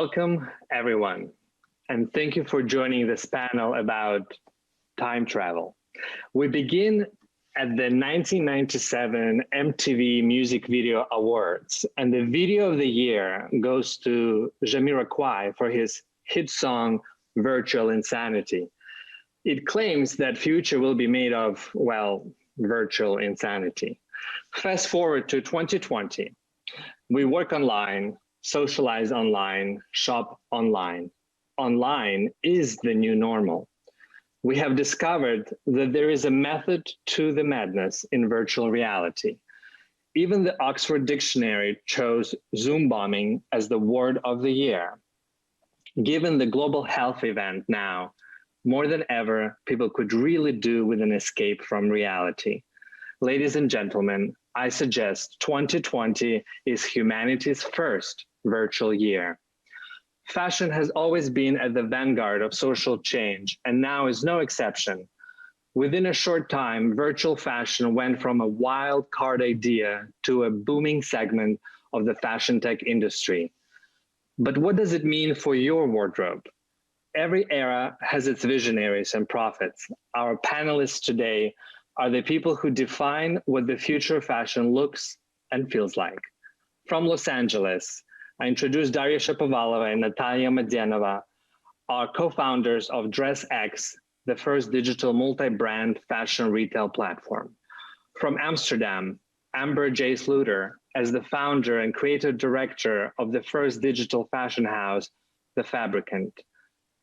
Welcome, everyone, and thank you for joining this panel about time travel. We begin at the 1997 MTV Music Video Awards, and the video of the year goes to Jamiroquai for his hit song, Virtual Insanity. It claims that future will be made of, well, virtual insanity. Fast forward to 2020. We work online, socialize online, shop online. Online is the new normal. We have discovered that there is a method to the madness in virtual reality. Even the Oxford Dictionary chose Zoom bombing as the word of the year. Given the global health event now, more than ever, people could really do with an escape from reality. Ladies and gentlemen, I suggest 2020 is humanity's first virtual year. Fashion has always been at the vanguard of social change, and now is no exception. Within a short time, virtual fashion went from a wild card idea to a booming segment of the fashion tech industry. But what does it mean for your wardrobe? Every era has its visionaries and prophets. Our panelists today are the people who define what the future of fashion looks and feels like. From Los Angeles, I introduce Daria Shapovalova and Natalia Madyanova, our co-founders of DressX, the first digital multi-brand fashion retail platform. From Amsterdam, Amber J. Sluter, as the founder and creative director of the first digital fashion house, The Fabricant.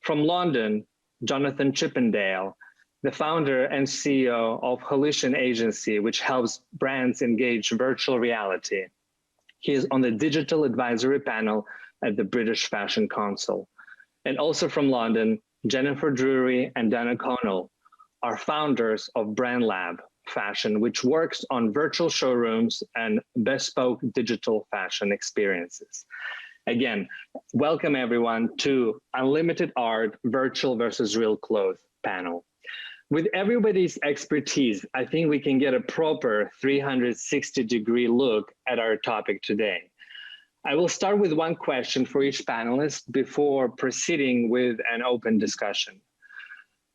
From London, Jonathan Chippendale, the founder and CEO of Hallucian Agency, which helps brands engage virtual reality. He is on the digital advisory panel at the British Fashion Council. And also from London, Jennifer Drury and Dana Connell are founders of Brand Lab Fashion, which works on virtual showrooms and bespoke digital fashion experiences. Again, welcome everyone to Unlimited Art Virtual versus Real Clothes panel. With everybody's expertise, I think we can get a proper 360-degree look at our topic today. I will start with one question for each panelist before proceeding with an open discussion.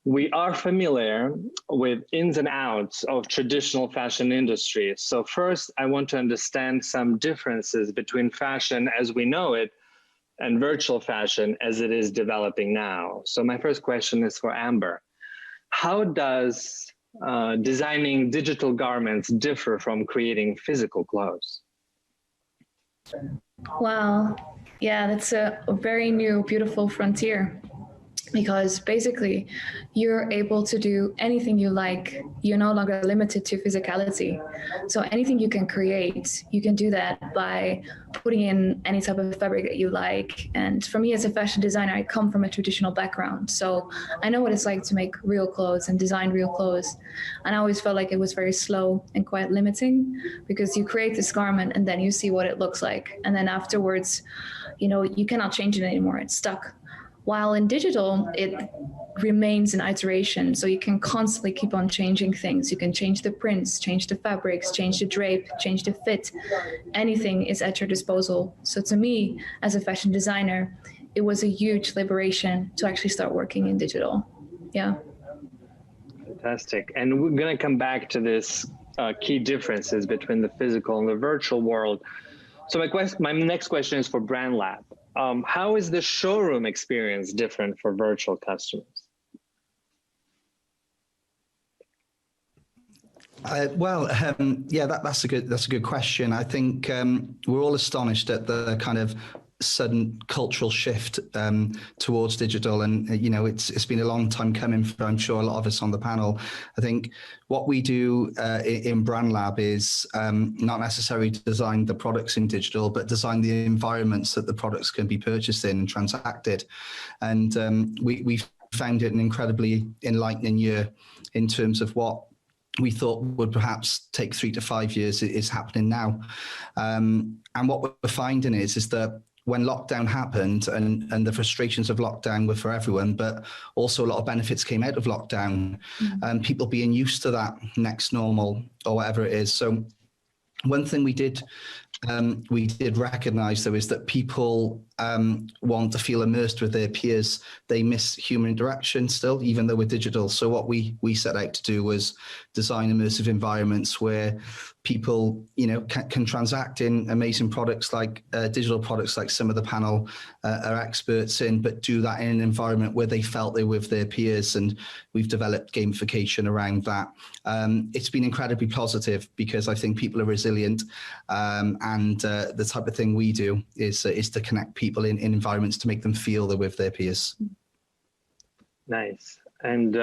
We are familiar with ins and outs of traditional fashion industry. So first, I want to understand some differences between fashion as we know it and virtual fashion as it is developing now. So my first question is for Amber. How does designing digital garments differ from creating physical clothes? Wow, yeah, that's a very new, beautiful frontier. Because basically, you're able to do anything you like. You're no longer limited to physicality. So anything you can create, you can do that by putting in any type of fabric that you like. And for me as a fashion designer, I come from a traditional background. So I know what it's like to make real clothes and design real clothes. And I always felt like it was very slow and quite limiting because you create this garment and then you see what it looks like. And then afterwards, you cannot change it anymore. It's stuck. While in digital, it remains an iteration. So you can constantly keep on changing things. You can change the prints, change the fabrics, change the drape, change the fit. Anything is at your disposal. So to me, as a fashion designer, it was a huge liberation to actually start working in digital. Yeah. Fantastic. And we're going to come back to this key differences between the physical and the virtual world. So my next question is for Brand Lab. How is the showroom experience different for virtual customers? Yeah, that's a good question. I think we're all astonished at the kind of sudden cultural shift towards digital, and it's been a long time coming for, I'm sure, a lot of us on the panel. I think what we do in Brand Lab is not necessarily design the products in digital, but design the environments that the products can be purchased in and transacted. And we found it an incredibly enlightening year in terms of what we thought would perhaps take 3 to 5 years is happening now. And what we're finding is that when lockdown happened and the frustrations of lockdown were for everyone, but also a lot of benefits came out of lockdown, people being used to that next normal or whatever it is. So one thing we did recognize, though, is that people want to feel immersed with their peers. They miss human interaction still, even though we're digital. So what we set out to do was design immersive environments where people, can transact in amazing products like digital products, like some of the panel are experts in, but do that in an environment where they felt they were with their peers. And we've developed gamification around that. It's been incredibly positive because I think people are resilient, and the type of thing we do is to connect people in environments to make them feel they're with their peers. Nice. And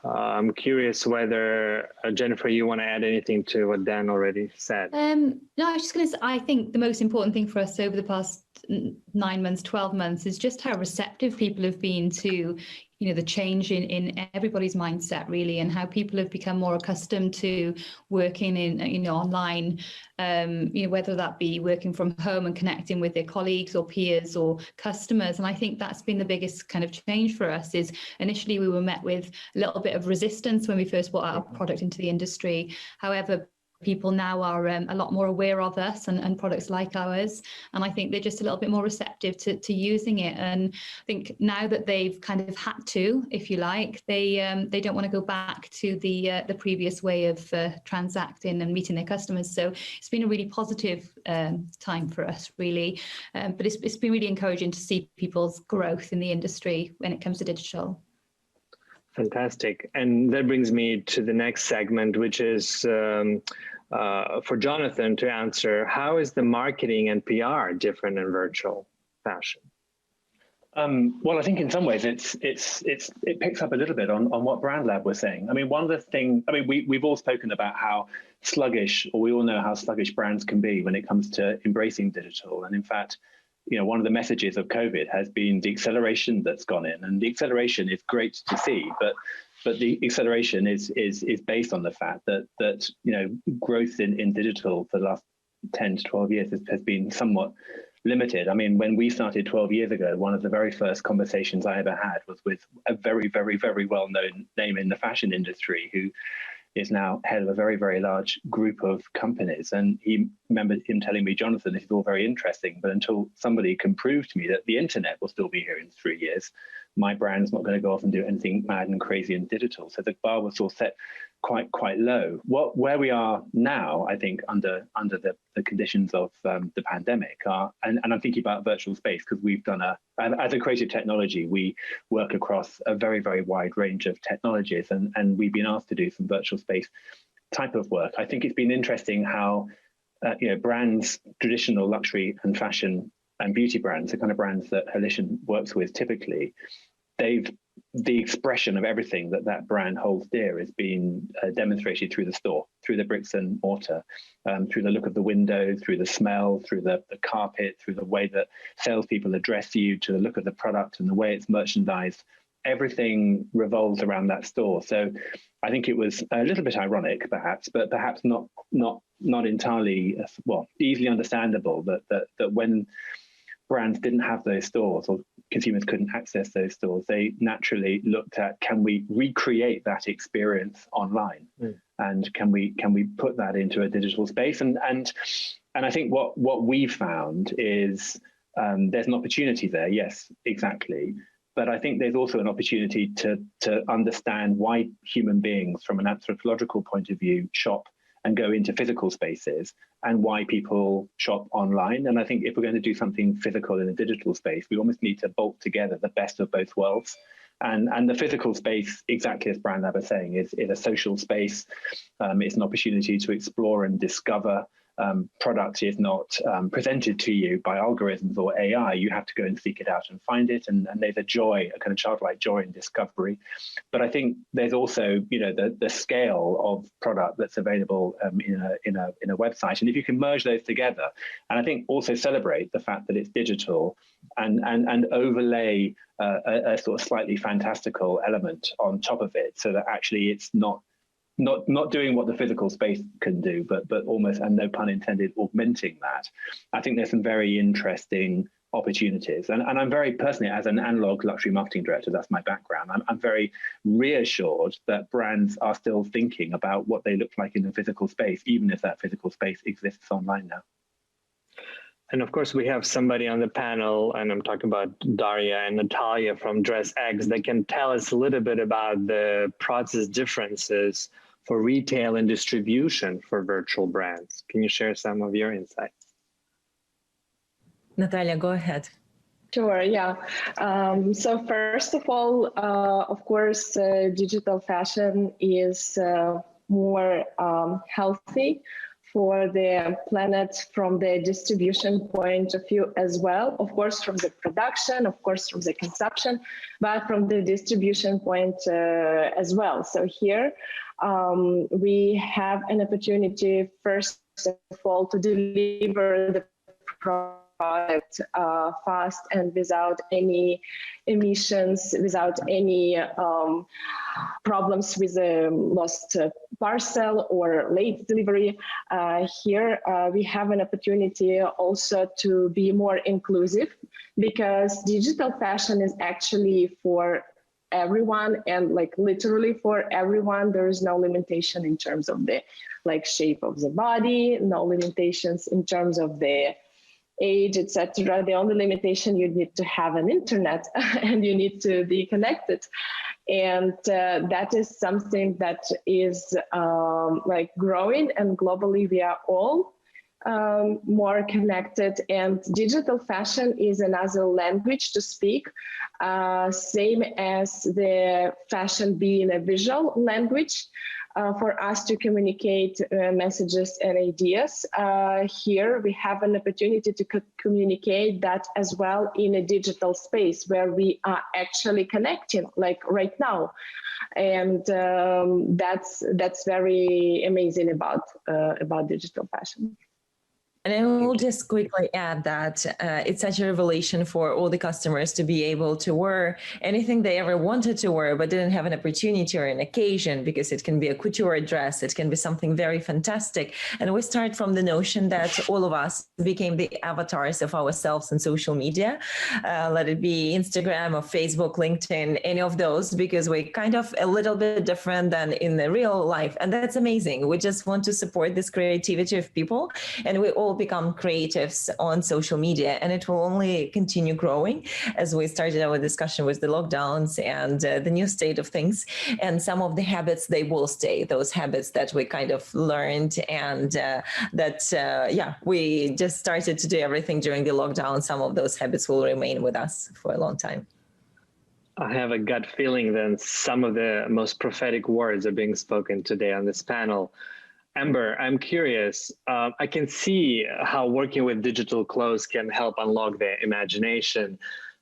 I'm curious whether, Jennifer, you want to add anything to what Dan already said? No, I was just going to say, I think the most important thing for us over the past 9 months, 12 months is just how receptive people have been to, the change in everybody's mindset, really, and how people have become more accustomed to working in, online, whether that be working from home and connecting with their colleagues or peers or customers. And I think that's been the biggest kind of change for us. Is initially we were met with a little bit of resistance when we first brought our product into the industry. However, people now are a lot more aware of us and products like ours. And I think they're just a little bit more receptive to using it. And I think now that they've kind of had to, if you like, they don't want to go back to the previous way of transacting and meeting their customers. So it's been a really positive time for us, really. But it's been really encouraging to see people's growth in the industry when it comes to digital. Fantastic. And that brings me to the next segment, which is for Jonathan to answer. How is the marketing and PR different in virtual fashion? Well, I think in some ways it picks up a little bit on what Brand Lab was saying. I mean, one of the things, we've all spoken about how sluggish, or we all know how sluggish brands can be when it comes to embracing digital. And in fact, one of the messages of COVID has been the acceleration that's gone in, and the acceleration is great to see, but the acceleration is based on the fact that growth in digital for the last 10 to 12 years has been somewhat limited. I mean, when we started 12 years ago, one of the very first conversations I ever had was with a very, very, very well-known name in the fashion industry who is now head of a very, very large group of companies. And he remembered him telling me, Jonathan, this is all very interesting, but until somebody can prove to me that the internet will still be here in 3 years, my brand's not going to go off and do anything mad and crazy in digital. So the bar was all set quite low. Where we are now, I think, under the conditions of the pandemic are, and I'm thinking about virtual space, because we've done as a creative technology, we work across a very, very wide range of technologies, and we've been asked to do some virtual space type of work. I think it's been interesting how brands, traditional luxury and fashion and beauty brands, the kind of brands that Halition works with typically, the expression of everything that brand holds dear is being demonstrated through the store, through the bricks and mortar, through the look of the window, through the smell, through the carpet, through the way that salespeople address you, to the look of the product and the way it's merchandised. Everything revolves around that store. So I think it was a little bit ironic, perhaps, but perhaps not entirely easily understandable that when brands didn't have those stores, or consumers couldn't access those stores, they naturally looked at, can we recreate that experience online? And can we put that into a digital space? And I think what we found is there's an opportunity there. Yes, exactly. But I think there's also an opportunity to understand why human beings, from an anthropological point of view, shop and go into physical spaces, and why people shop online. And I think if we're going to do something physical in a digital space, we almost need to bolt together the best of both worlds. And the physical space, exactly as Brand Lab is saying, is a social space. It's an opportunity to explore and discover. Product is not presented to you by algorithms or AI. You have to go and seek it out and find it. And there's a joy, a kind of childlike joy in discovery. But I think there's also, the scale of product that's available in a website. And if you can merge those together, and I think also celebrate the fact that it's digital, and overlay a sort of slightly fantastical element on top of it, so that actually it's not doing what the physical space can do, but almost, and no pun intended, augmenting that. I think there's some very interesting opportunities. And I'm very personally, as an analog luxury marketing director, that's my background, I'm very reassured that brands are still thinking about what they look like in the physical space, even if that physical space exists online now. And of course, we have somebody on the panel, and I'm talking about Daria and Natalia from Dress X, that can tell us a little bit about the process differences for retail and distribution for virtual brands. Can you share some of your insights? Natalia, go ahead. Sure, yeah. So first of all, of course, digital fashion is more healthy for the planet from the distribution point of view as well. Of course, from the production, of course, from the consumption, but from the distribution point as well. So here we have an opportunity, first of all, to deliver the product fast and without any emissions, without any problems with a lost parcel or late delivery. Here we have an opportunity also to be more inclusive, because digital fashion is actually for everyone, and like literally for everyone. There is no limitation in terms of the like shape of the body, no limitations in terms of the age, etc. The only limitation, you need to have an internet and you need to be connected. And that is something that is like growing, and globally we are all more connected, and digital fashion is another language to speak, same as the fashion being a visual language. For us to communicate messages and ideas. Here we have an opportunity to communicate that as well in a digital space where we are actually connecting, like right now. And that's very amazing about digital fashion. And I will just quickly add that it's such a revelation for all the customers to be able to wear anything they ever wanted to wear, but didn't have an opportunity or an occasion, because it can be a couture dress, it can be something very fantastic. And we start from the notion that all of us became the avatars of ourselves on social media, let it be Instagram or Facebook, LinkedIn, any of those, because we're kind of a little bit different than in the real life. And that's amazing. We just want to support this creativity of people, and we all become creatives on social media, and it will only continue growing as we started our discussion with the lockdowns and the new state of things. And some of the habits, they will stay, those habits that we kind of learned, and we just started to do everything during the lockdown. Some of those habits will remain with us for a long time. I have a gut feeling that some of the most prophetic words are being spoken today on this panel. Amber, I'm curious. I can see how working with digital clothes can help unlock their imagination,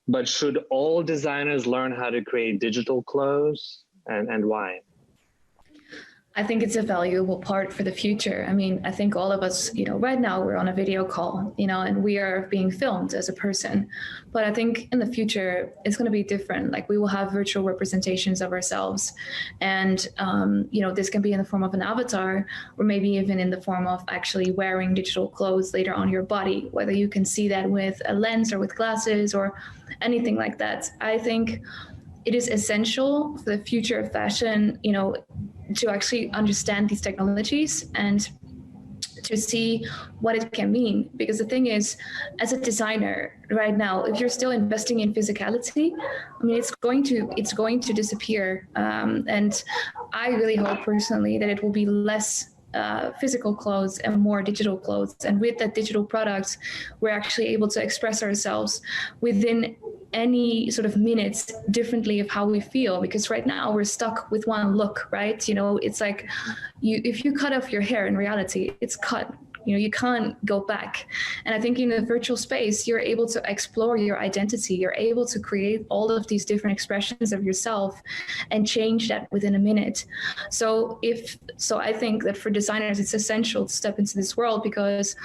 but should all designers learn how to create digital clothes, and why? I think it's a valuable part for the future. I mean, I think all of us, right now we're on a video call, and we are being filmed as a person. But I think in the future, it's going to be different. Like, we will have virtual representations of ourselves. And, this can be in the form of an avatar, or maybe even in the form of actually wearing digital clothes later on your body, whether you can see that with a lens or with glasses or anything like that. I think it is essential for the future of fashion, to actually understand these technologies and to see what it can mean. Because the thing is, as a designer right now, if you're still investing in physicality, I mean, it's going to disappear. And I really hope personally that it will be less physical clothes and more digital clothes. And with that digital product, we're actually able to express ourselves within any sort of minutes differently of how we feel, because right now we're stuck with one look, right? It's like if you cut off your hair, in reality, it's cut. You can't go back. And I think in the virtual space, you're able to explore your identity. You're able to create all of these different expressions of yourself and change that within a minute. So I think that for designers, it's essential to step into this world, because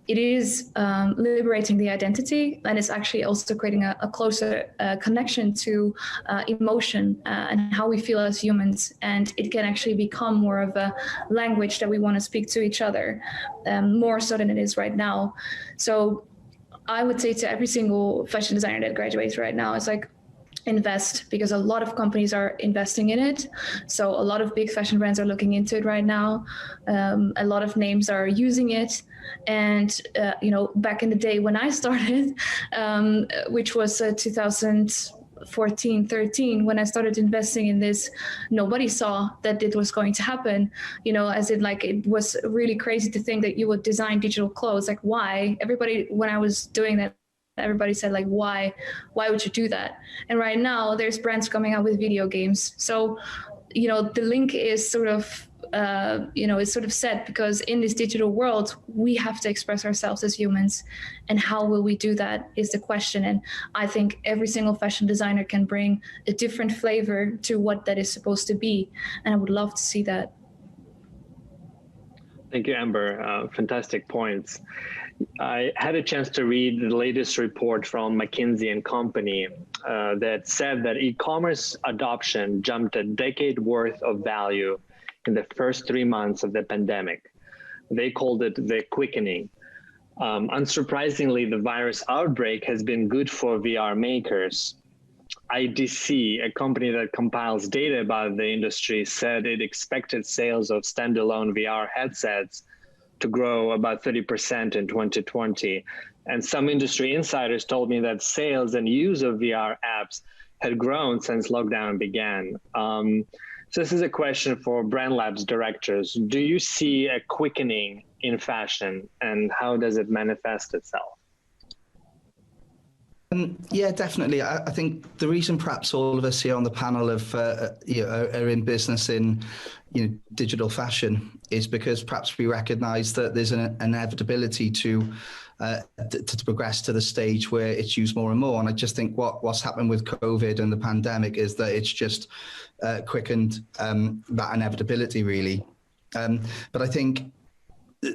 it is liberating the identity, and it's actually also creating a closer connection to emotion and how we feel as humans. And it can actually become more of a language that we want to speak to each other, more so than it is right now. So I would say to every single fashion designer that graduates right now, it's like, invest, because a lot of companies are investing in it. So a lot of big fashion brands are looking into it right now. A lot of names are using it. And, back in the day when I started, which was 2014, 13, when I started investing in this, nobody saw that it was going to happen, as in like, it was really crazy to think that you would design digital clothes. Like, why? Everybody, when I was doing that, everybody said like, why would you do that? And right now there's brands coming out with video games. So, the link is sort of, it's sort of set, because in this digital world, we have to express ourselves as humans. And how will we do that is the question. And I think every single fashion designer can bring a different flavor to what that is supposed to be. And I would love to see that. Thank you, Amber. Fantastic points. I had a chance to read the latest report from McKinsey & Company that said that e-commerce adoption jumped a decade worth of value in the first 3 months of the pandemic. They called it the quickening. Unsurprisingly, the virus outbreak has been good for VR makers. IDC, a company that compiles data about the industry, said it expected sales of standalone VR headsets to grow about 30% in 2020. And some industry insiders told me that sales and use of VR apps had grown since lockdown began. So this is a question for Brand Lab's directors. Do you see a quickening in fashion, and how does it manifest itself? Yeah, definitely. I think the reason perhaps all of us here on the panel are in business in digital fashion is because perhaps we recognise that there's an inevitability to progress to the stage where it's used more and more. And I just think what's happened with COVID and the pandemic is that it's just quickened that inevitability, really. But I think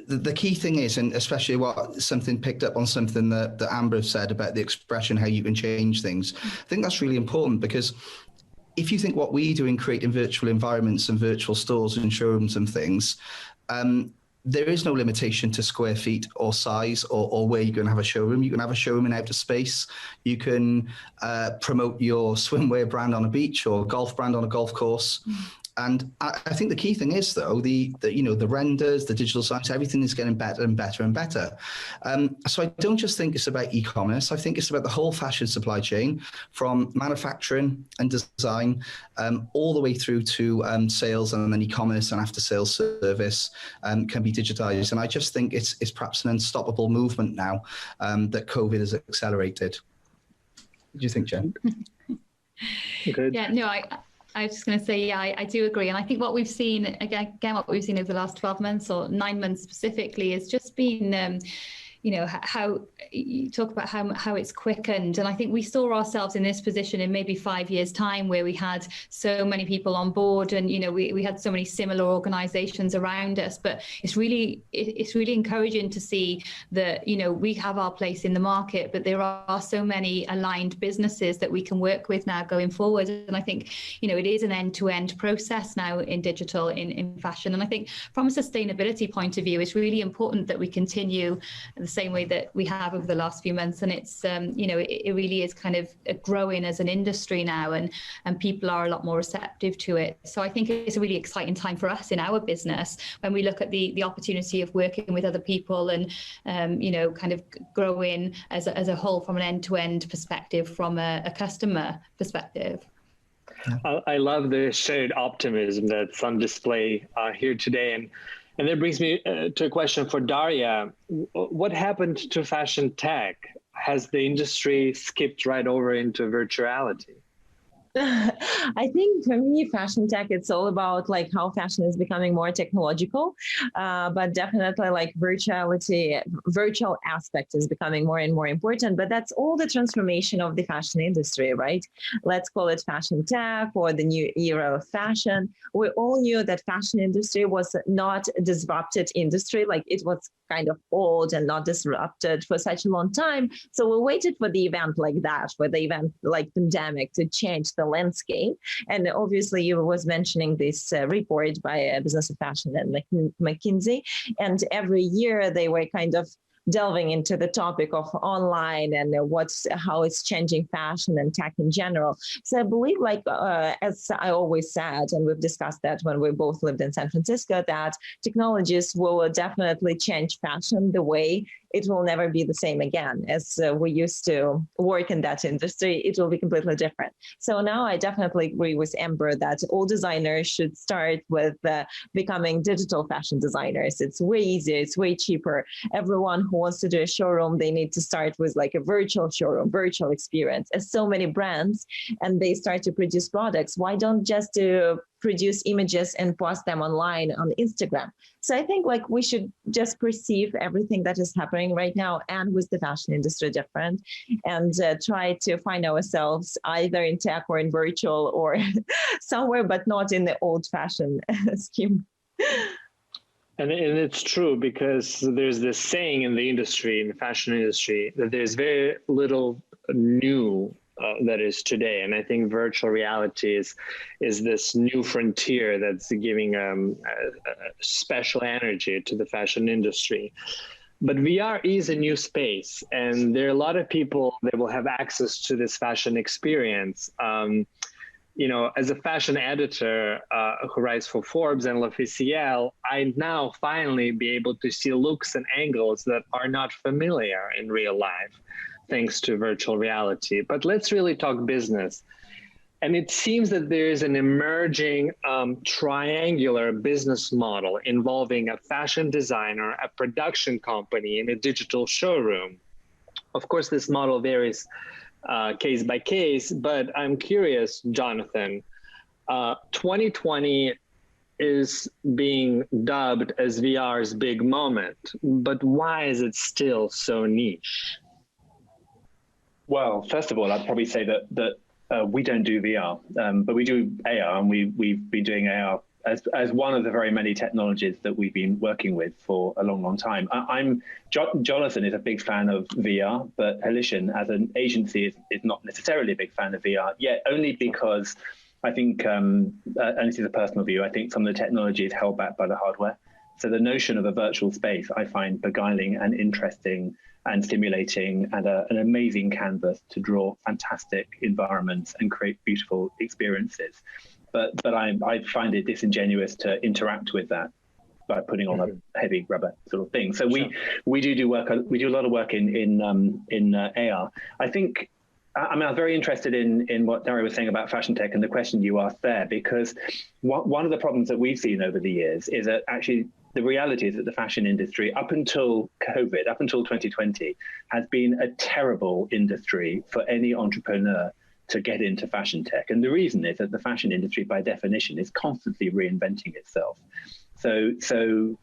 the key thing is, and especially something picked up on something that Amber said about the expression, how you can change things. I think that's really important, because if you think what we do in creating virtual environments and virtual stores and showrooms and things, there is no limitation to square feet or size or where you're going to have a showroom. You can have a showroom in outer space. You can promote your swimwear brand on a beach or golf brand on a golf course. And I think the key thing is, though, the renders, the digital science, everything is getting better and better and better. So I don't just think it's about e-commerce. I think it's about the whole fashion supply chain, from manufacturing and design all the way through to sales, and then e-commerce and after-sales service can be digitized. And I just think it's perhaps an unstoppable movement now that COVID has accelerated. What do you think, Jen? Good. Yeah, no, I was just going to say, yeah, I do agree. And I think what we've seen, again, what we've seen over the last 12 months or 9 months specifically, has just been, how you talk about how it's quickened. And I think we saw ourselves in this position in maybe 5 years' time, where we had so many people on board, and we had so many similar organizations around us. But it's really encouraging to see that we have our place in the market, but there are so many aligned businesses that we can work with now going forward. And I think it is an end-to-end process now in digital, in fashion. And I think from a sustainability point of view, it's really important that we continue the same way that we have over the last few months. And it's it really is kind of growing as an industry now, and people are a lot more receptive to it. So I think it's a really exciting time for us in our business when we look at the opportunity of working with other people and kind of growing as a whole from an end-to-end perspective, from a customer perspective. I love the shared optimism that's on display here today. And that brings me to a question for Daria. What happened to fashion tech? Has the industry skipped right over into virtuality? I think for me, fashion tech, it's all about like how fashion is becoming more technological, but definitely like virtual aspect is becoming more and more important. But that's all the transformation of the fashion industry, right? Let's call it fashion tech or the new era of fashion. We all knew that fashion industry was not a disrupted industry, like it was kind of old and not disrupted for such a long time. So we waited for the event like that, for the event like pandemic to change the landscape. And obviously you was mentioning this report by Business of Fashion and McKinsey. And every year they were kind of delving into the topic of online and how it's changing fashion and tech in general. So I believe, like as I always said, and we've discussed that when we both lived in San Francisco, that technologies will definitely change fashion the way it will never be the same again. As we used to work in that industry, it will be completely different. So now I definitely agree with Amber that all designers should start with becoming digital fashion designers. It's way easier, it's way cheaper. Everyone who wants to do a showroom, they need to start with like a virtual showroom, virtual experience. As so many brands, and they start to produce products, why don't just produce images and post them online on Instagram? So I think like we should just perceive everything that is happening right now and with the fashion industry different, and try to find ourselves either in tech or in virtual or somewhere, but not in the old fashioned scheme. And it's true, because there's this saying in the industry, in the fashion industry, that there's very little new that is today. And I think virtual reality is this new frontier that's giving a special energy to the fashion industry. But VR is a new space, and there are a lot of people that will have access to this fashion experience. You know, as a fashion editor who writes for Forbes and L'Officiel, I now finally be able to see looks and angles that are not familiar in real life, thanks to virtual reality. But let's really talk business. And it seems that there is an emerging triangular business model involving a fashion designer, a production company, and a digital showroom. Of course, this model varies case by case, but I'm curious, Jonathan, 2020 is being dubbed as VR's big moment, but why is it still so niche? Well, first of all, I'd probably say that we don't do VR, but we do AR, and we've been doing AR as one of the very many technologies that we've been working with for a long, long time. Jonathan is a big fan of VR, but Halishan, as an agency, is not necessarily a big fan of VR, yet only because I think, and this is a personal view, I think some of the technology is held back by the hardware. So the notion of a virtual space I find beguiling and interesting and stimulating, and an amazing canvas to draw fantastic environments and create beautiful experiences. But I find it disingenuous to interact with that by putting on a heavy rubber sort of thing. So we do work. We do a lot of work in AR. I think. I mean, I'm very interested in what Daria was saying about fashion tech and the question you asked there, because one of the problems that we've seen over the years is that actually the reality is that the fashion industry, up until COVID, up until 2020, has been a terrible industry for any entrepreneur to get into fashion tech. And the reason is that the fashion industry, by definition, is constantly reinventing itself. So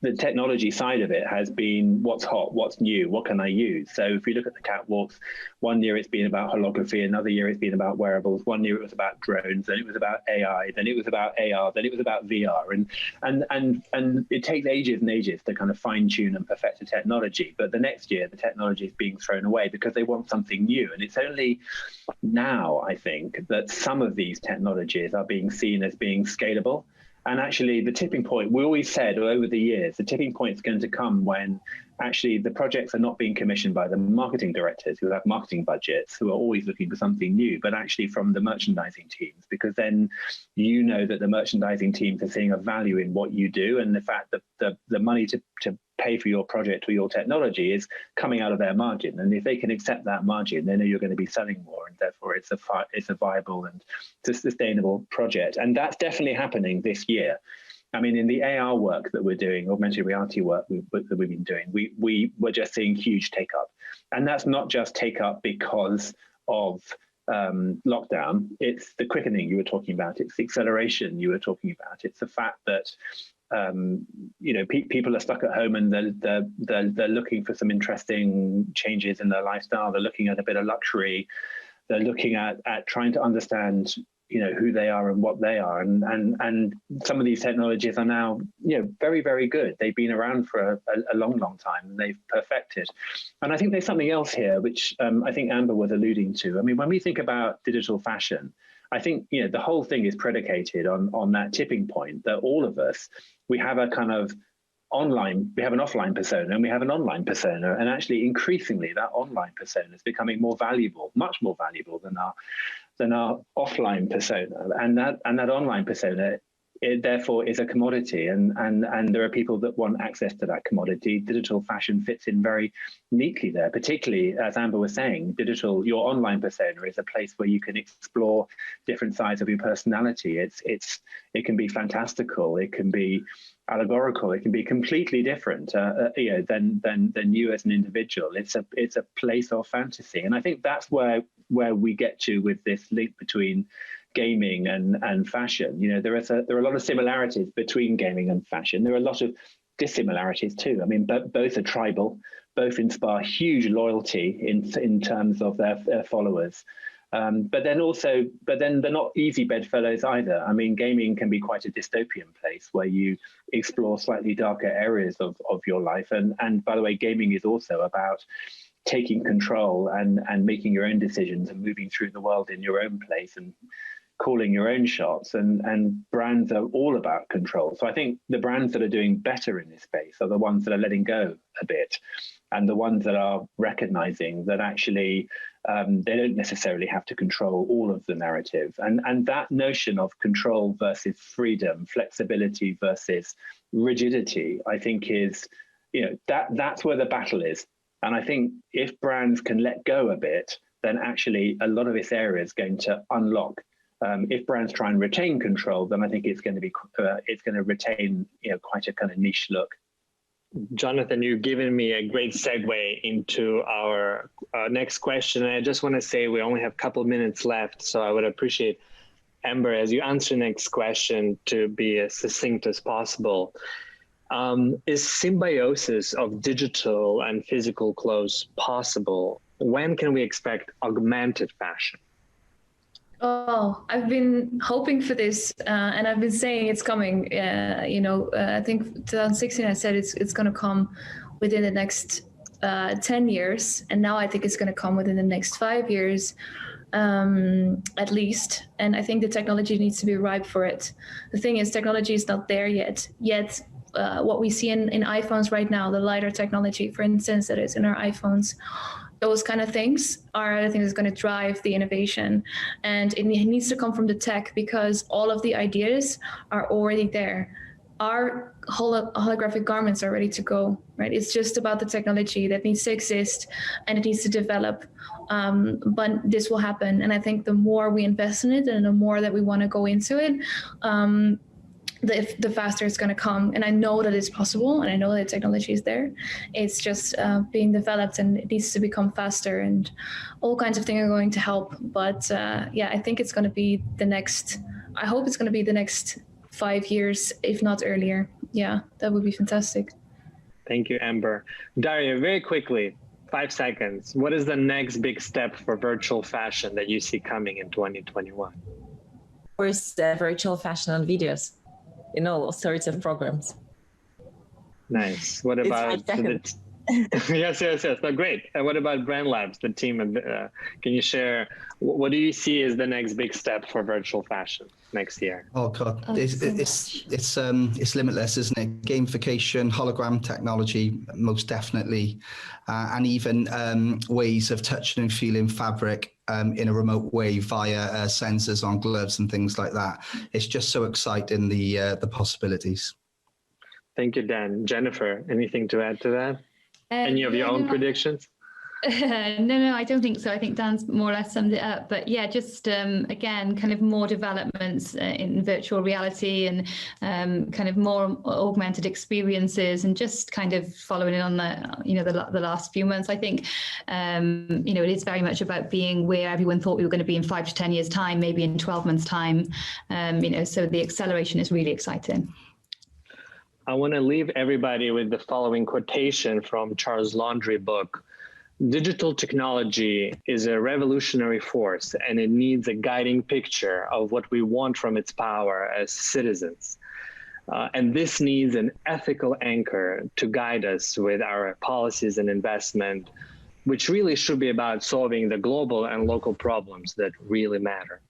the technology side of it has been what's hot, what's new, what can I use? So if we look at the catwalks, one year it's been about holography, another year it's been about wearables, one year it was about drones, then it was about AI, then it was about AR, then it was about VR. And it takes ages and ages to kind of fine tune and perfect the technology. But the next year, the technology is being thrown away because they want something new. And it's only now, I think, that some of these technologies are being seen as being scalable. And actually, the tipping point, we always said over the years, the tipping point is going to come when actually the projects are not being commissioned by the marketing directors who have marketing budgets, who are always looking for something new, but actually from the merchandising teams, because then you know that the merchandising teams are seeing a value in what you do, and the fact that the money to pay for your project or your technology is coming out of their margin. And if they can accept that margin, they know you're going to be selling more, and therefore it's a viable and sustainable project. And that's definitely happening this year. I mean, in the AR work that we're doing, augmented reality work that we've been doing, we're just seeing huge take up. And that's not just take up because of lockdown. It's the quickening you were talking about. It's the acceleration you were talking about. It's the fact that people are stuck at home and they're looking for some interesting changes in their lifestyle. They're looking at a bit of luxury. They're looking at trying to understand, who they are and what they are. And some of these technologies are now, very, very good. They've been around for a long, long time, and they've perfected. And I think there's something else here, which I think Amber was alluding to. I mean, when we think about digital fashion, I think, the whole thing is predicated on that tipping point that all of us, we have a kind of an offline persona and we have an online persona, and actually increasingly that online persona is becoming more valuable, much more valuable than our offline persona, and that online persona, it therefore is a commodity, and there are people that want access to that commodity. Digital fashion fits in very neatly there, particularly as Amber was saying, your online persona is a place where you can explore different sides of your personality. It can be fantastical, it can be allegorical, it can be completely different than you as an individual. It's a place of fantasy, and I think that's where we get to with this link between gaming and fashion. There are a lot of similarities between gaming and fashion. There are a lot of dissimilarities too. I mean, both are tribal, both inspire huge loyalty in terms of their followers. But then they're not easy bedfellows either. I mean, gaming can be quite a dystopian place where you explore slightly darker areas of your life. And by the way, gaming is also about taking control and making your own decisions and moving through the world in your own place and calling your own shots, and brands are all about control. So I think the brands that are doing better in this space are the ones that are letting go a bit, and the ones that are recognizing that actually they don't necessarily have to control all of the narrative. And that notion of control versus freedom, flexibility versus rigidity, I think is, that's where the battle is. And I think if brands can let go a bit, then actually a lot of this area is going to unlock. If brands try and retain control, then I think it's going to retain quite a kind of niche look. Jonathan, you've given me a great segue into our next question. And I just want to say we only have a couple of minutes left, so I would appreciate, Amber, as you answer the next question, to be as succinct as possible. Is symbiosis of digital and physical clothes possible? When can we expect augmented fashion? Oh, I've been hoping for this, and I've been saying it's coming. I think 2016 I said it's going to come within the next 10 years, and now I think it's going to come within the next 5 years, at least. And I think the technology needs to be ripe for it. The thing is, technology is not there yet. What we see in iPhones right now, the LiDAR technology, for instance, that is in our iPhones, those kind of things are the things that's going to drive the innovation. And it needs to come from the tech, because all of the ideas are already there. Our holographic garments are ready to go, right? It's just about the technology that needs to exist and it needs to develop. But this will happen. And I think the more we invest in it and the more that we want to go into it, the faster it's going to come. And I know that it's possible, and I know that technology is there. It's just being developed, and it needs to become faster, and all kinds of things are going to help. But I think it's going to be I hope it's going to be the next 5 years, if not earlier. Yeah, that would be fantastic. Thank you, Amber. Daria, very quickly, 5 seconds. What is the next big step for virtual fashion that you see coming in 2021? Of course, virtual fashion on videos in all sorts of programs. Nice. What about yes. No, great. And what about Brand Labs, the team? Can you share, what do you see as the next big step for virtual fashion next year? Oh God, it's limitless, isn't it? Gamification, hologram technology, most definitely, and even ways of touching and feeling fabric in a remote way via sensors on gloves and things like that. It's just so exciting, the possibilities. Thank you, Dan. Jennifer, anything to add to that? Any of your own predictions? No, I don't think so. I think Dan's more or less summed it up. But yeah, just again, kind of more developments in virtual reality and kind of more augmented experiences, and just kind of following it on the last few months. I think it is very much about being where everyone thought we were going to be in 5 to 10 years' time, maybe in 12 months' time. So the acceleration is really exciting. I want to leave everybody with the following quotation from Charles Laundry's book. Digital technology is a revolutionary force, and it needs a guiding picture of what we want from its power as citizens. And this needs an ethical anchor to guide us with our policies and investment, which really should be about solving the global and local problems that really matter.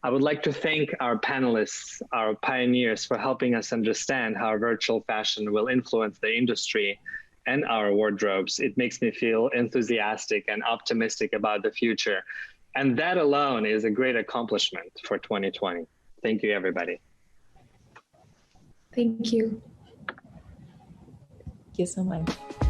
I would like to thank our panelists, our pioneers, for helping us understand how virtual fashion will influence the industry and our wardrobes. It makes me feel enthusiastic and optimistic about the future. And that alone is a great accomplishment for 2020. Thank you, everybody. Thank you. Thank you so much.